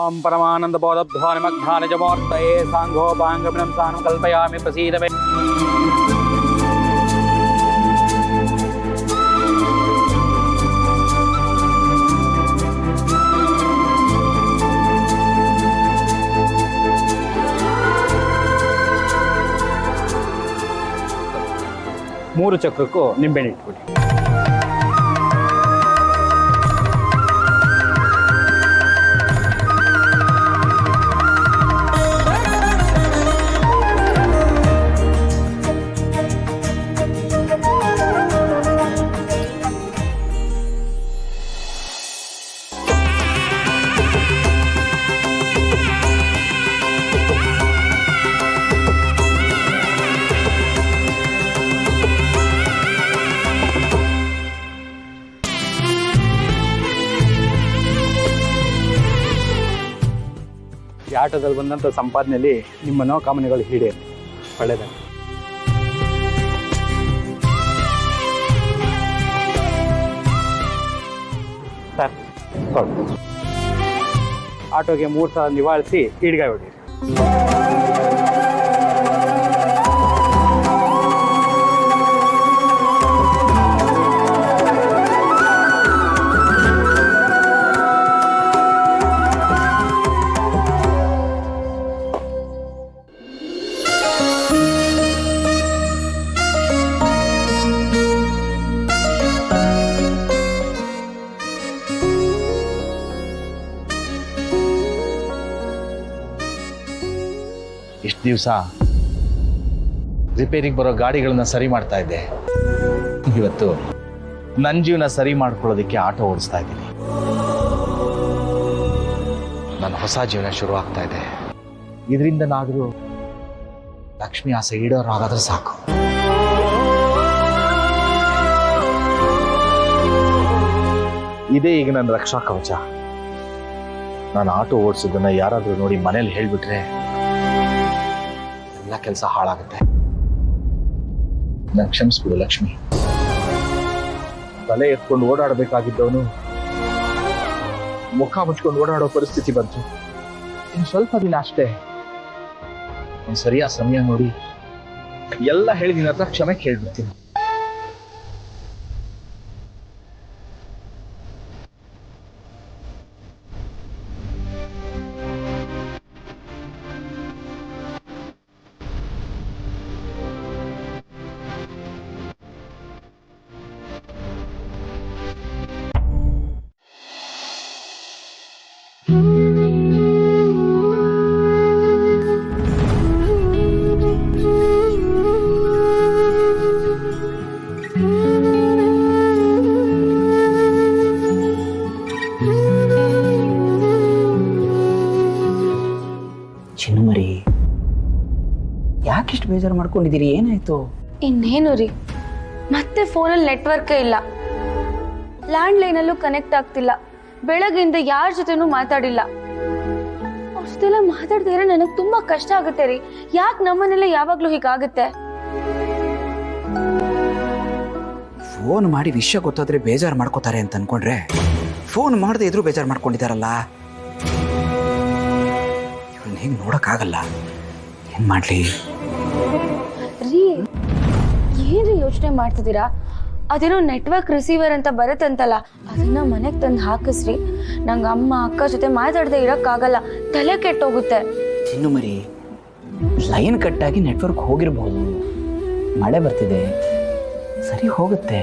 ओम परमानंद बोधध्वानिमग्धान जमोर्तये सांघोपांगमिनं सानं कल्पयामि प्रसीद मे। ಮೂರು ಚಕ್ರಕ್ಕೂ ನಿಂಬೆಹಣ್ಣು ಇಟ್ಬಿಡಿ. ಈ ಆಟೋದಲ್ಲಿ ಬಂದಂಥ ಸಂಪಾದನೆಯಲ್ಲಿ ನಿಮ್ಮ ಮನೋಕಾಮನೆಗಳು ಈಡೇರಿ. ಒಳ್ಳೆಯದಾಗಲಿ ಸರ್. ಆಟೋಗೆ 3 ಸಲ ನಿವಾಳಿಸಿ ಈಡ್ಗಾಯಿ ಹೊಡೀರಿ. ಇಷ್ಟು ದಿವಸ ರಿಪೇರಿಗೆ ಬರೋ ಗಾಡಿಗಳನ್ನ ಸರಿ ಮಾಡ್ತಾ ಇದ್ದೆ. ಇವತ್ತು ನನ್ನ ಜೀವನ ಸರಿ ಮಾಡ್ಕೊಳ್ಳೋದಕ್ಕೆ ಆಟೋ ಓಡಿಸ್ತಾ ಇದ್ದೀನಿ. ನನ್ನ ಹೊಸ ಜೀವನ ಶುರು ಆಗ್ತಾ ಇದೆ. ಇದರಿಂದನಾದರೂ ಲಕ್ಷ್ಮಿ ಆಸೆ ಈಡೋರಾಗಾದ್ರೆ ಸಾಕು. ಇದೇ ಈಗ ನನ್ನ ರಕ್ಷಾ ಕವಚ. ನಾನು ಆಟೋ ಓಡಿಸೋದನ್ನ ಯಾರಾದರೂ ನೋಡಿ ಮನೇಲಿ ಹೇಳ್ಬಿಟ್ರೆ ಎಲ್ಲ ಕೆಲಸ ಹಾಳಾಗುತ್ತೆ. ನಾನು ಕ್ಷಮಿಸ್ಬಿಡು ಲಕ್ಷ್ಮಿ. ತಲೆ ಎತ್ಕೊಂಡು ಓಡಾಡಬೇಕಾಗಿದ್ದವನು ಮುಖ ಮುಚ್ಕೊಂಡು ಓಡಾಡೋ ಪರಿಸ್ಥಿತಿ ಬಂತು. ಇನ್ನು ಸ್ವಲ್ಪ ದಿನ ಅಷ್ಟೇ. ಒಂದು ಸರಿಯಾದ ಸಮಯ ನೋಡಿ ಎಲ್ಲ ಹೇಳಿ ನಿನ್ನ ಹತ್ರ ಕ್ಷಮೆ ಕೇಳ್ಬಿಡ್ತೀನಿ. ಚಿನ್ನುಮರಿ, ಯಾಕಿಷ್ಟು ಬೇಜಾರು ಮಾಡ್ಕೊಂಡಿದ್ದೀರಿ? ಏನಾಯ್ತು? ಇನ್ನೇನು ರೀ, ಮತ್ತೆ ಫೋನಲ್ಲಿ ನೆಟ್ವರ್ಕೇ ಇಲ್ಲ, ಲ್ಯಾಂಡ್ಲೈನಲ್ಲೂ ಕನೆಕ್ಟ್ ಆಗ್ತಿಲ್ಲ. ಬೆಳಗ್ಗೆಯಿಂದ ಯಾರ ಜೊತೆನೂ ಮಾತಾಡಿಲ್ಲ. ಅಷ್ಟೆಲ್ಲ ಮಾತಾಡ್ತಿದ್ರೆ ನನಗೆ ತುಂಬಾ ಕಷ್ಟ ಆಗುತ್ತೆ ರೀ. ಯಾಕೆ ನಮ್ಮನೆಲ್ಲ ಯಾವಾಗ್ಲೂ ಹೀಗಾಗುತ್ತೆ? ಫೋನ್ ಮಾಡಿ ವಿಷಯ ಗೊತ್ತಾದ್ರೆ ಬೇಜಾರು ಮಾಡ್ಕೋತಾರೆ ಅಂತ ಅನ್ಕೊಂಡ್ರೆ ಫೋನ್ ಮಾಡದೆ ಇದ್ರು ಬೇಜಾರು ಮಾಡ್ಕೊಂಡಿದಾರಲ್ಲ. ಇವ್ರನ್ನ ಹೆಂಗ್ ನೋಡಕ್ಕಾಗಲ್ಲ. ಏನ್ ಮಾಡ್ಲಿ ರೀ? ಏನ್ರಿ ಯೋಚನೆ ಮಾಡ್ತಿದ್ದೀರಾ? ಅದೇನೋ ನೆಟ್ವರ್ಕ್ ರಿಸೀವರ್ ಅಂತ ಬರುತ್ತಂತಲ್ಲ, ಅದನ್ನ ಮನೆಗೆ ತಂದು ಹಾಕಿಸ್ರಿ. ನಂಗೆ ಅಮ್ಮ ಅಕ್ಕ ಜೊತೆ ಮಾತಾಡದೆ ಇರೋಕ್ಕಾಗಲ್ಲ, ತಲೆ ಕೆಟ್ಟೋಗುತ್ತೆ. ಚಿನ್ನುಮರಿ, ಲೈನ್ ಕಟ್ಟಾಗಿ ನೆಟ್ವರ್ಕ್ ಹೋಗಿರ್ಬೋದು. ಮಳೆ ಬರ್ತಿದೆ, ಸರಿ ಹೋಗುತ್ತೆ.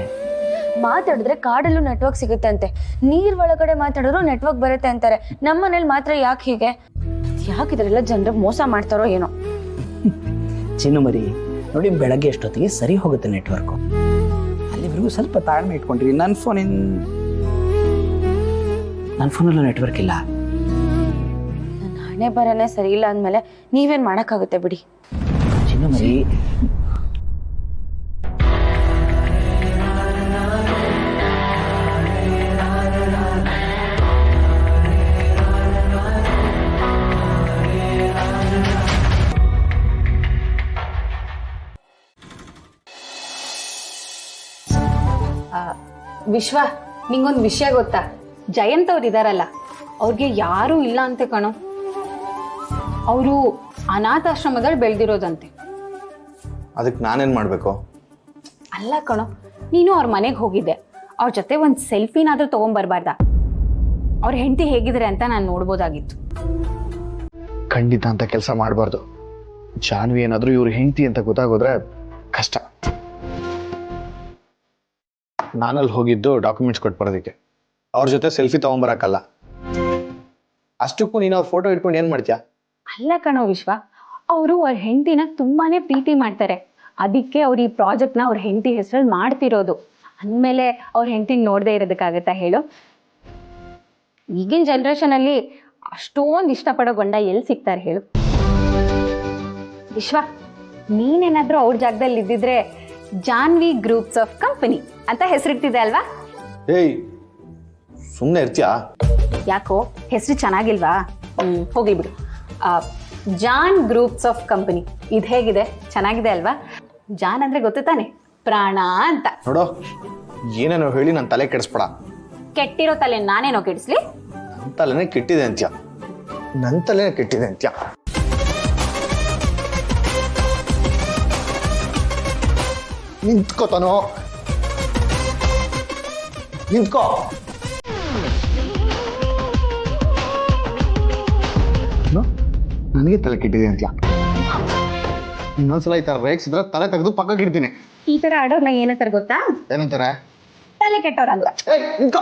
ಮಾತಾಡಿದ್ರೆ ಕಾಡಲ್ಲೂ ನೆಟ್ವರ್ಕ್ ಸಿಗುತ್ತೆ ಅಂತೆ, ನೀರ್ ಒಳಗಡೆ ಮಾತಾಡಿದ್ರು ನೆಟ್ವರ್ಕ್ ಬರುತ್ತೆ ಅಂತಾರೆ. ನಮ್ಮನೇಲಿ ಮಾತ್ರ ಯಾಕೆ ಹೀಗೆ? ಯಾಕಿದ್ರೆಲ್ಲ ಜನರಿಗೆ ಮೋಸ ಮಾಡ್ತಾರೋ ಏನೋ. ಚಿನ್ನುಮರಿ ನೋಡಿ, ಬೆಳಗ್ಗೆ ಎಷ್ಟೊತ್ತಿಗೆ ಸರಿ ಹೋಗುತ್ತೆ ನೆಟ್ವರ್ಕು. ಅಲ್ಲಿವರೆಗೂ ಸ್ವಲ್ಪ ತಾಳ್ಮೆ ಇಟ್ಕೊಂಡ್ರಿ. ನನ್ನ ಫೋನಲ್ಲೂ ನೆಟ್ವರ್ಕ್ ಇಲ್ಲ. ನನ್ನ ಹಣೆ ಬರನೇ ಸರಿ ಇಲ್ಲ ಅಂದಮೇಲೆ ನೀವೇನ್ ಮಾಡಕ್ಕಾಗುತ್ತೆ ಬಿಡಿ. ಚಿನ್ನುಮರಿ, ವಿಶ್ವ, ನಿಂಗೊಂದು ವಿಷಯ ಗೊತ್ತಾ? ಜಯಂತ್ ಅವ್ರು ಇದಾರಲ್ಲ, ಅವ್ರಿಗೆ ಯಾರೂ ಇಲ್ಲ ಅಂತೆ ಕಣೋ. ಅವರು ಅನಾಥಾಶ್ರಮದಲ್ಲಿ ಬೆಳೆದಿರೋದಂತೆ. ಅದಕ್ಕೆ ನಾನೇನು ಮಾಡಬೇಕು? ಅಲ್ಲ ಕಣೋ, ನೀನು ಅವ್ರ ಮನೆಗೆ ಹೋಗಿದ್ದೆ, ಅವ್ರ ಜೊತೆ ಒಂದು ಸೆಲ್ಫಿನಾದ್ರೂ ತೊಗೊಂಬರ್ಬಾರ್ದ? ಅವ್ರ ಹೆಂಡತಿ ಹೇಗಿದ್ದಾರೆ ಅಂತ ನಾನು ನೋಡ್ಬೋದಾಗಿತ್ತು. ಖಂಡಿತ ಅಂತ ಕೆಲಸ ಮಾಡಬಾರ್ದು. ಜಾನ್ವಿ ಏನಾದರೂ ಇವ್ರ ಹೆಂಡತಿ ಅಂತ ಗೊತ್ತಾಗೋದ್ರೆ ಕಷ್ಟ. ನಾನಲ್ಲಿ ಹೋಗಿದ್ದು ಡಾಕ್ಯುಮೆಂಟ್ಸ್ ಕೊಟ್ಟು ಬರೋದಕ್ಕೆ, ಅವ್ರ ಜೊತೆ ಸೆಲ್ಫಿ ತೊಗೊಂಬರಕ್ಕಲ್ಲ. ಅಷ್ಟಕ್ಕೂ ನೀನು ಅವ್ರ ಫೋಟೋ ಇಟ್ಕೊಂಡು ಏನು ಮಾಡ್ತೀಯಾ? ಅಲ್ಲ ಕಣೋ ವಿಶ್ವ, ಅವರು ಅವ್ರ ಹೆಂಡತಿನ ತುಂಬಾನೇ ಪ್ರೀತಿ ಮಾಡ್ತಾರೆ. ಅದಕ್ಕೆ ಅವ್ರು ಈ ಪ್ರಾಜೆಕ್ಟ್ನ ಅವ್ರ ಹೆಂಡತಿ ಹೆಸರಲ್ಲಿ ಮಾಡ್ತಿರೋದು. ಅಂದಮೇಲೆ ಅವ್ರ ಹೆಂಡತಿನ ನೋಡದೆ ಇರೋದಕ್ಕಾಗತ್ತಾ ಹೇಳು? ಈಗಿನ ಜನ್ರೇಷನಲ್ಲಿ ಅಷ್ಟೊಂದು ಇಷ್ಟಪಡೋ ಗಂಡ ಎಲ್ಲಿ ಸಿಗ್ತಾರೆ ಹೇಳು? ವಿಶ್ವ, ನೀನೇನಾದ್ರೂ ಅವ್ರ ಜಾಗದಲ್ಲಿ ಇದ್ದಿದ್ರೆ ಜಾನ್ವಿ ಗ್ರೂಪ್ಸ್ ಆಫ್ ಕಂಪನಿ ಅಂತ ಹೆಸರಿಡ್ತಿದೆ ಅಲ್ವಾ? ಏಯ್, ಸುಮ್ಮನೆ ಇರ್ತೀಯಾ? ಯಾಕೋ ಹೆಸರು ಚೆನ್ನಾಗಿಲ್ವಾ? ಹೋಗಿ ಬಿಡು. ಜಾನ್ ಗ್ರೂಪ್ಸ್ ಆಫ್ ಕಂಪನಿ, ಇದು ಹೇಗಿದೆ? ಚೆನ್ನಾಗಿದೆ ಅಲ್ವಾ? ಜಾನ್ ಅಂದ್ರೆ ಗೊತ್ತು ತಾನೆ, ಪ್ರಾಣ ಅಂತ. ನೋಡೋ, ಏನೇನೋ ಹೇಳಿ ನನ್ನ ತಲೆ ಕೆಡಿಸ್ಬೇಡ. ಕೆಟ್ಟಿರೋ ತಲೆ ನಾನೇನೋ ಕೆಡಿಸ್ಲಿ? ನನ್ನ ತಲೆನೇ ಕೆಟ್ಟಿದೆ ಅಂತ್ಯ. ನನ್ನ ತಲೆನೇ ಕೆಟ್ಟಿದೆ ಅಂತ್ಯ. ನಿಂತ್ಕೋತಾನೋ, ನಿಂತ್ಕೋ. ನನಗೆ ತಲೆ ಕೆಟ್ಟಿದೆ ಅಂತ್ಯ. ಇನ್ನೊಂದ್ಸಲ ಈ ತರ ರೇಗಿಸಿದ್ರೆ ತಲೆ ತೆಗೆದು ಪಕ್ಕಕ್ಕೆ ಇಡ್ತೀನಿ. ಈ ತರ ಆಡೋರ್ನ ಏನಂತಾರೆ ಗೊತ್ತಾ? ಏನಂತಾರೆ? ತಲೆ ಕೆಟ್ಟವ್ರಂತ. ನಿಂತ್ಕೋ.